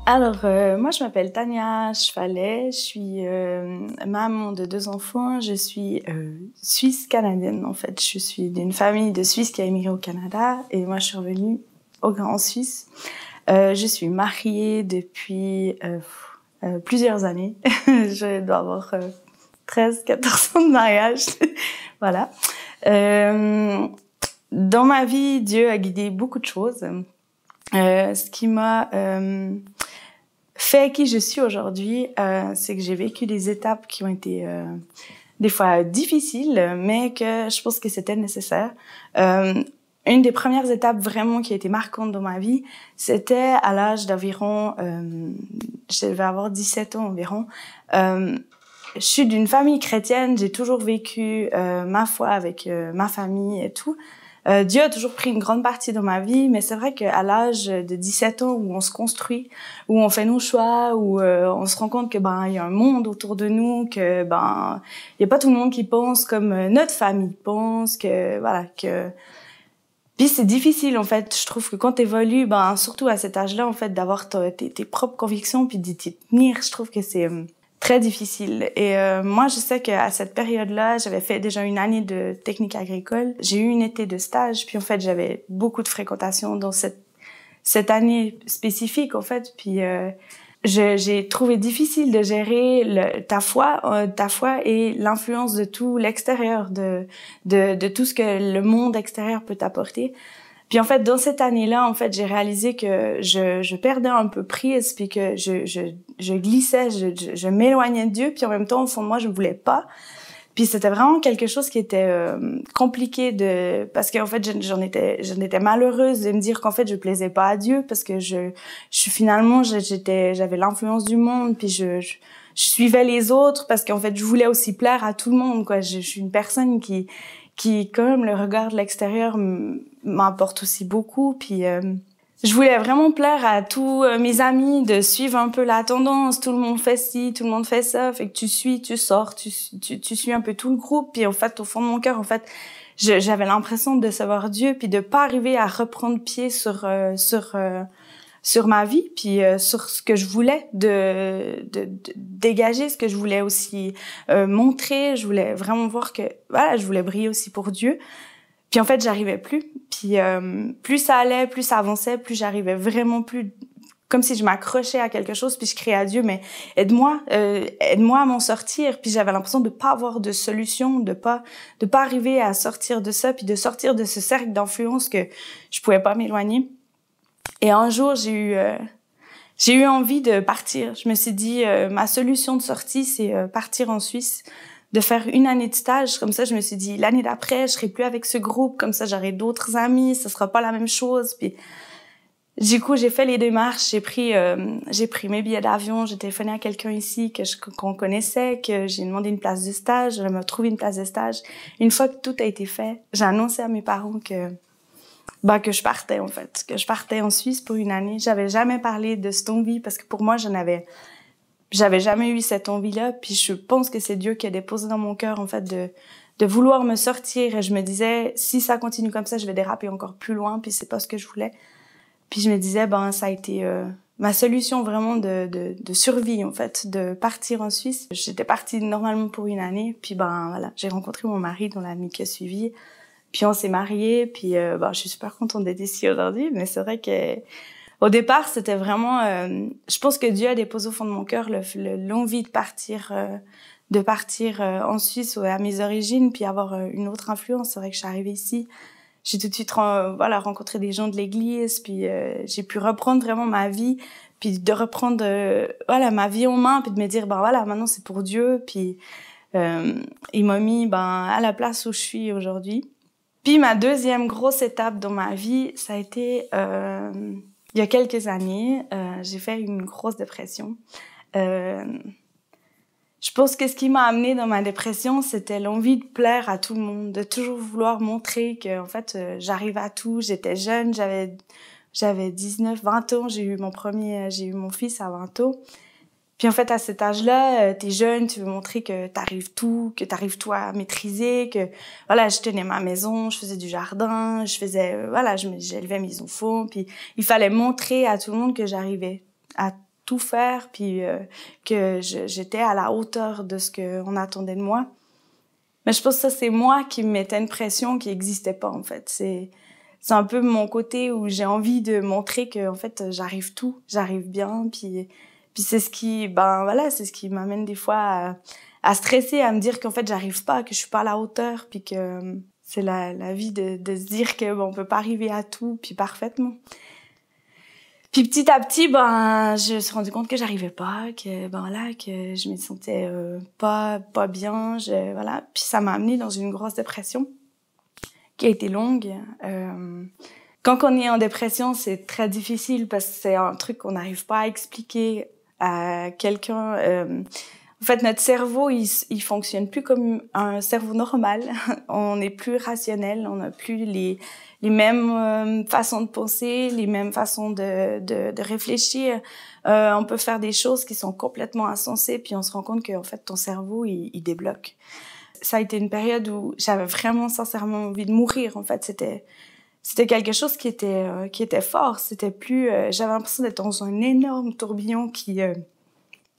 Moi, je m'appelle Tania Chevalet, je suis maman de 2 enfants, je suis suisse-canadienne en fait. Je suis d'une famille de Suisses qui a émigré au Canada et moi, je suis revenue en Suisse. Je suis mariée depuis plusieurs années. Je dois avoir 13-14 ans de mariage. Voilà. Dans ma vie, Dieu a guidé beaucoup de choses. Ce qui m'a fait qui je suis aujourd'hui, c'est que j'ai vécu des étapes qui ont été des fois difficiles, mais que je pense que c'était nécessaire. Une des premières étapes vraiment qui a été marquante dans ma vie, c'était à l'âge d'environ, je devais avoir 17 ans environ. Je suis d'une famille chrétienne, j'ai toujours vécu ma foi avec ma famille et tout. Dieu a toujours pris une grande partie dans ma vie, mais c'est vrai qu'à l'âge de 17 ans où on se construit, où on fait nos choix, où on se rend compte que il y a un monde autour de nous, que il y a pas tout le monde qui pense comme notre famille pense, que voilà que puis c'est difficile en fait. Je trouve que quand t'évolues, surtout à cet âge-là en fait, d'avoir tes propres convictions puis d'y tenir, je trouve que c'est très difficile. Et moi, je sais qu'à cette période-là, j'avais fait déjà une année de technique agricole. J'ai eu une été de stage, puis en fait, j'avais beaucoup de fréquentation dans cette année spécifique, en fait. Puis j'ai trouvé difficile de gérer ta foi et l'influence de tout l'extérieur, de tout ce que le monde extérieur peut t'apporter. Puis en fait, dans cette année-là, en fait, j'ai réalisé que je perdais un peu prise, puis que je glissais, je m'éloignais de Dieu, puis en même temps, au fond de moi, je ne voulais pas. Puis c'était vraiment quelque chose qui était compliqué parce qu'en fait, j'en étais malheureuse de me dire qu'en fait, je plaisais pas à Dieu, parce que finalement, j'avais l'influence du monde, puis je suivais les autres, parce qu'en fait, je voulais aussi plaire à tout le monde, quoi. Je suis une personne qui quand même, le regard de l'extérieur m'importe aussi beaucoup. Puis je voulais vraiment plaire à tous mes amis, de suivre un peu la tendance. Tout le monde fait ci, tout le monde fait ça. Fait que tu suis, tu sors, tu suis un peu tout le groupe. Puis en fait, au fond de mon cœur, en fait, j'avais l'impression de savoir Dieu, puis de pas arriver à reprendre pied sur ma vie, puis sur ce que je voulais de dégager, ce que je voulais aussi montrer. Je voulais vraiment voir que voilà, je voulais briller aussi pour Dieu. Puis en fait, j'arrivais plus. Puis plus ça allait, plus ça avançait, plus j'arrivais vraiment plus, comme si je m'accrochais à quelque chose, puis je criais à Dieu, mais aide-moi à m'en sortir. Puis j'avais l'impression de pas avoir de solution, de pas arriver à sortir de ça, puis de sortir de ce cercle d'influence que je pouvais pas m'éloigner. Et un jour, j'ai eu envie de partir. Je me suis dit, ma solution de sortie, c'est partir en Suisse, de faire une année de stage. Comme ça, je me suis dit, l'année d'après, je serai plus avec ce groupe. Comme ça, j'aurai d'autres amis. Ce sera pas la même chose. Puis, du coup, j'ai fait les démarches. J'ai pris mes billets d'avion. J'ai téléphoné à quelqu'un ici qu'on connaissait, que j'ai demandé une place de stage. Elle m'a trouvé une place de stage. Une fois que tout a été fait, j'ai annoncé à mes parents que je partais, en fait. Que je partais en Suisse pour une année. J'avais jamais parlé de cette envie parce que pour moi, j'avais jamais eu cette envie-là. Puis je pense que c'est Dieu qui a déposé dans mon cœur, en fait, de vouloir me sortir. Et je me disais, si ça continue comme ça, je vais déraper encore plus loin. Puis c'est pas ce que je voulais. Puis je me disais, ça a été ma solution vraiment de survie, en fait, de partir en Suisse. J'étais partie normalement pour une année. Puis voilà, j'ai rencontré mon mari dans l'année qui a suivi. Puis on s'est mariés, puis je suis super contente d'être ici aujourd'hui, mais c'est vrai que au départ, c'était vraiment je pense que Dieu a déposé au fond de mon cœur l'envie de partir en Suisse à mes origines, puis avoir une autre influence. C'est vrai que je suis arrivée ici, j'ai tout de suite rencontré des gens de l'église, puis j'ai pu reprendre vraiment ma vie, puis de reprendre ma vie en main, puis de me dire maintenant c'est pour Dieu, puis il m'a mis à la place où je suis aujourd'hui. Puis ma deuxième grosse étape dans ma vie, ça a été il y a quelques années, j'ai fait une grosse dépression. Je pense que ce qui m'a amenée dans ma dépression, c'était l'envie de plaire à tout le monde, de toujours vouloir montrer que en fait j'arrivais à tout. J'étais jeune, j'avais 19, 20 ans, j'ai eu mon fils à 20 ans. Puis en fait, à cet âge-là, t'es jeune, tu veux montrer que t'arrives toi à maîtriser, que voilà, je tenais ma maison, je faisais du jardin, j'élevais mes enfants, puis il fallait montrer à tout le monde que j'arrivais à tout faire, puis que j'étais à la hauteur de ce qu'on attendait de moi. Mais je pense que ça, c'est moi qui me mettais une pression qui n'existait pas, en fait. C'est un peu mon côté où j'ai envie de montrer que, en fait, j'arrive bien, puis c'est ce qui, c'est ce qui m'amène des fois à stresser, à me dire qu'en fait, j'arrive pas, que je suis pas à la hauteur, puis que c'est la vie de se dire que, on peut pas arriver à tout, puis parfaitement. Puis petit à petit, je me suis rendu compte que j'arrivais pas, que je me sentais pas bien, Puis ça m'a amené dans une grosse dépression qui a été longue. Quand on est en dépression, c'est très difficile parce que c'est un truc qu'on n'arrive pas à expliquer à quelqu'un. En fait, notre cerveau, il fonctionne plus comme un cerveau normal. On est plus rationnel, on n'a plus les mêmes façons de penser, les mêmes façons de réfléchir. On peut faire des choses qui sont complètement insensées, puis on se rend compte que en fait ton cerveau il débloque. Ça a été une période où j'avais vraiment sincèrement envie de mourir. En fait, c'était quelque chose qui était fort. C'était plus, j'avais l'impression d'être dans un énorme tourbillon qui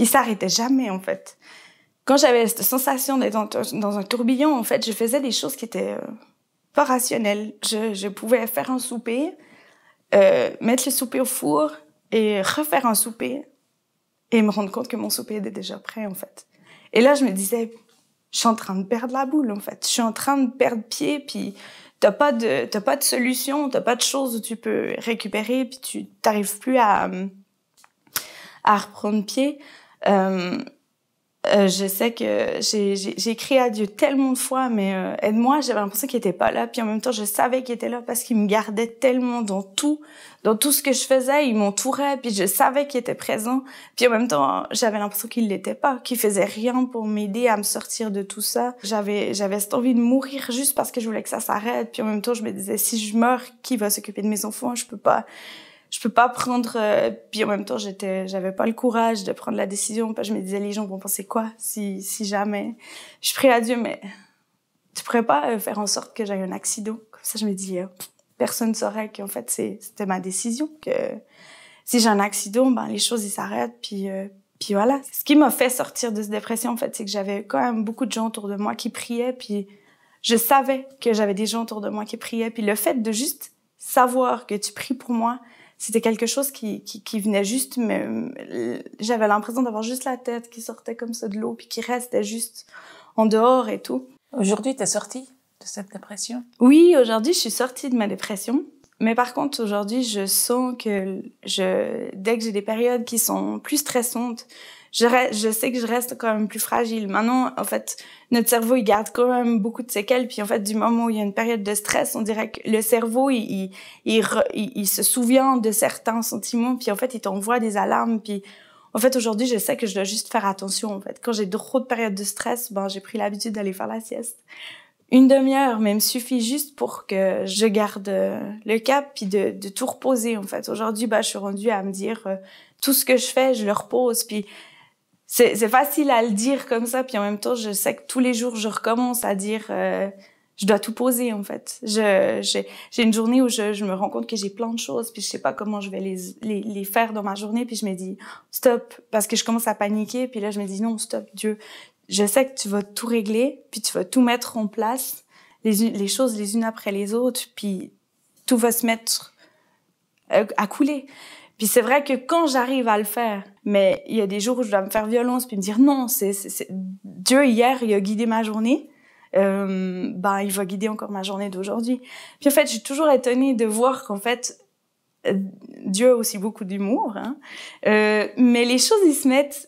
s'arrêtait jamais en fait. Quand j'avais cette sensation d'être dans un tourbillon, en fait, je faisais des choses qui étaient pas rationnel. Je pouvais faire un souper, mettre le souper au four et refaire un souper et me rendre compte que mon souper était déjà prêt, en fait. Et là, je me disais, je suis en train de perdre la boule, en fait. Je suis en train de perdre pied, puis t'as pas de solution, t'as pas de choses où tu peux récupérer, puis tu t'arrives plus à reprendre pied. Je sais que j'ai crié à Dieu tellement de fois, mais aide-moi, j'avais l'impression qu'il était pas là, puis en même temps je savais qu'il était là parce qu'il me gardait tellement dans tout ce que je faisais, il m'entourait, puis je savais qu'il était présent, puis en même temps j'avais l'impression qu'il l'était pas, qu'il faisait rien pour m'aider à me sortir de tout ça. J'avais cette envie de mourir juste parce que je voulais que ça s'arrête, puis en même temps je me disais si je meurs, qui va s'occuper de mes enfants? Je peux pas prendre, puis en même temps j'avais pas le courage de prendre la décision, parce que je me disais les gens vont penser quoi si jamais. Je prie à Dieu, mais tu pourrais pas faire en sorte que j'aie un accident? Comme ça je me dis personne saurait qu'en fait c'était ma décision, que si j'ai un accident les choses ils s'arrêtent, puis voilà. Ce qui m'a fait sortir de cette dépression en fait, c'est que j'avais quand même beaucoup de gens autour de moi qui priaient, puis je savais que j'avais des gens autour de moi qui priaient, puis le fait de juste savoir que tu pries pour moi, c'était quelque chose qui venait juste, mais j'avais l'impression d'avoir juste la tête qui sortait comme ça de l'eau, puis qui restait juste en dehors et tout. Aujourd'hui, t'es sortie de cette dépression? Oui, aujourd'hui, je suis sortie de ma dépression. Mais par contre, aujourd'hui, je sens que dès que j'ai des périodes qui sont plus stressantes, je sais que je reste quand même plus fragile. Maintenant, en fait, notre cerveau, il garde quand même beaucoup de séquelles. Puis en fait, du moment où il y a une période de stress, on dirait que le cerveau, il se souvient de certains sentiments. Puis en fait, il t'envoie des alarmes. Puis en fait, aujourd'hui, je sais que je dois juste faire attention. En fait, quand j'ai trop de périodes de stress, j'ai pris l'habitude d'aller faire la sieste. 1 demi-heure, mais me suffit juste pour que je garde le cap, puis de tout reposer, en fait. Aujourd'hui, je suis rendue à me dire, tout ce que je fais, je le repose, puis c'est facile à le dire comme ça, puis en même temps, je sais que tous les jours, je recommence à dire, je dois tout poser, en fait. J'ai une journée où je me rends compte que j'ai plein de choses, puis je sais pas comment je vais les faire dans ma journée, puis je me dis, stop, parce que je commence à paniquer, puis là, je me dis, non, stop, Dieu, je sais que tu vas tout régler, puis tu vas tout mettre en place, les choses les unes après les autres, puis tout va se mettre à couler. Puis c'est vrai que quand j'arrive à le faire, mais il y a des jours où je dois me faire violence, puis me dire non, c'est Dieu hier, il a guidé ma journée, il va guider encore ma journée d'aujourd'hui. Puis en fait, je suis toujours étonnée de voir qu'en fait, Dieu a aussi beaucoup d'humour, hein, mais les choses, ils se mettent...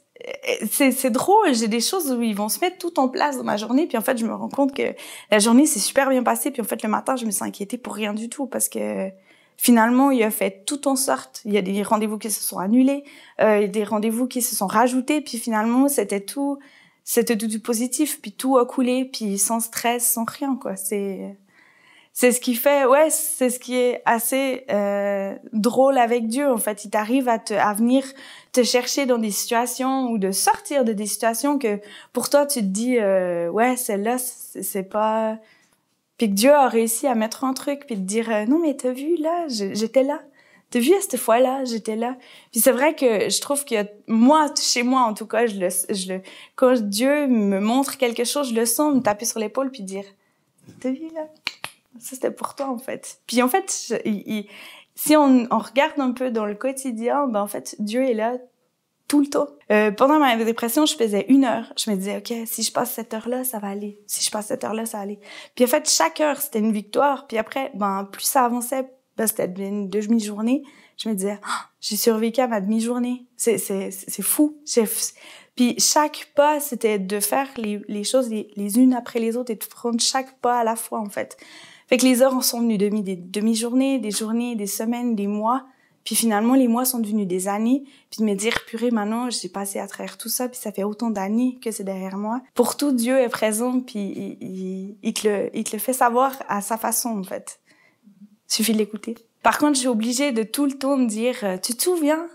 C'est drôle, j'ai des choses où ils vont se mettre tout en place dans ma journée, puis en fait, je me rends compte que la journée s'est super bien passée, puis en fait, le matin, je me suis inquiétée pour rien du tout, parce que finalement, il a fait tout en sorte. Il y a des rendez-vous qui se sont annulés, des rendez-vous qui se sont rajoutés, puis finalement, c'était tout du positif, puis tout a coulé, puis sans stress, sans rien, quoi. C'est ce qui fait, c'est ce qui est assez drôle avec Dieu, en fait. Il t'arrive à venir te chercher dans des situations ou de sortir de des situations que pour toi tu te dis celle-là c'est pas, puis que Dieu a réussi à mettre un truc puis te dire non mais t'as vu là, j'étais là, T'as vu, à cette fois-là, j'étais là. Puis c'est vrai que je trouve que moi, chez moi, en tout cas, quand Dieu me montre quelque chose, je le sens, me taper sur l'épaule puis dire, t'as vu, là? Ça, c'était pour toi, en fait. Puis en fait, si on regarde un peu dans le quotidien, ben en fait, Dieu est là tout le temps. Pendant ma dépression, je faisais 1 heure. Je me disais, OK, si je passe cette heure-là, ça va aller. Si je passe cette heure-là, ça va aller. Puis en fait, chaque heure, c'était une victoire. Puis après, ben plus ça avançait, ben, c'était une demi-journée. Je me disais, oh, j'ai survécu à ma demi-journée. C'est fou. Puis chaque pas, c'était de faire les choses les unes après les autres et de prendre chaque pas à la fois, en fait. Fait que les heures en sont venues des demi-journées, des journées, des semaines, des mois. Puis finalement, les mois sont devenus des années. Puis de me dire, purée, maintenant, j'ai passé à travers tout ça, puis ça fait autant d'années que c'est derrière moi. Pour tout, Dieu est présent, puis il te le fait savoir à sa façon, en fait. Suffit de l'écouter. Par contre, j'ai obligé de tout le temps me dire, tu te souviens?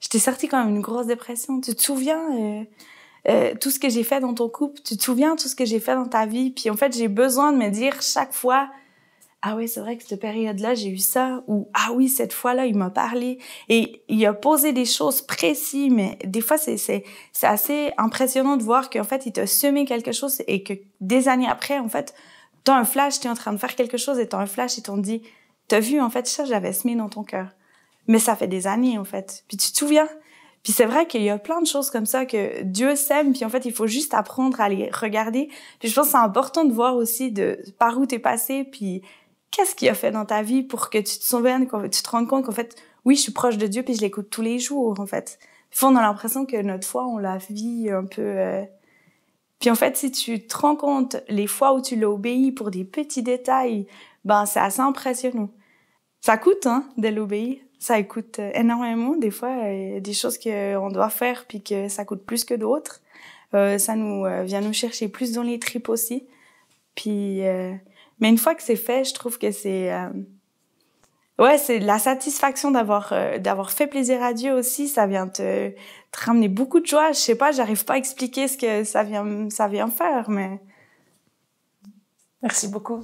Je t'ai sorti quand même une grosse dépression. Tu te souviens tout ce que j'ai fait dans ton couple? Tu te souviens tout ce que j'ai fait dans ta vie? Puis en fait, j'ai besoin de me dire chaque fois, ah oui, c'est vrai que cette période-là, j'ai eu ça. Ou, ah oui, cette fois-là, il m'a parlé. Et il a posé des choses précises, mais des fois, c'est assez impressionnant de voir qu'en fait, il t'a semé quelque chose et que des années après, en fait, t'as un flash, t'es en train de faire quelque chose et t'as un flash et t'on te dit, t'as vu, en fait, ça, j'avais semé dans ton cœur. Mais ça fait des années, en fait. Puis tu te souviens? Puis c'est vrai qu'il y a plein de choses comme ça que Dieu sème, puis en fait, il faut juste apprendre à les regarder. Puis je pense que c'est important de voir aussi par où t'es passé, puis qu'est-ce qu'il a fait dans ta vie pour que tu te souviennes, que tu te rendes compte qu'en fait, oui, je suis proche de Dieu, puis je l'écoute tous les jours, en fait. Puis on a l'impression que notre foi, on la vit un peu... Puis en fait, si tu te rends compte les fois où tu l'as obéi pour des petits détails, ben c'est assez impressionnant. Ça coûte, hein, de l'obéir. Ça coûte énormément. Des fois, il y a des choses qu'on doit faire puis que ça coûte plus que d'autres. Ça vient nous chercher plus dans les tripes aussi. Puis, mais une fois que c'est fait, je trouve que c'est la satisfaction d'avoir fait plaisir à Dieu aussi. Ça vient te ramener beaucoup de joie. Je sais pas, j'arrive pas à expliquer ce que ça vient faire, mais... Merci beaucoup.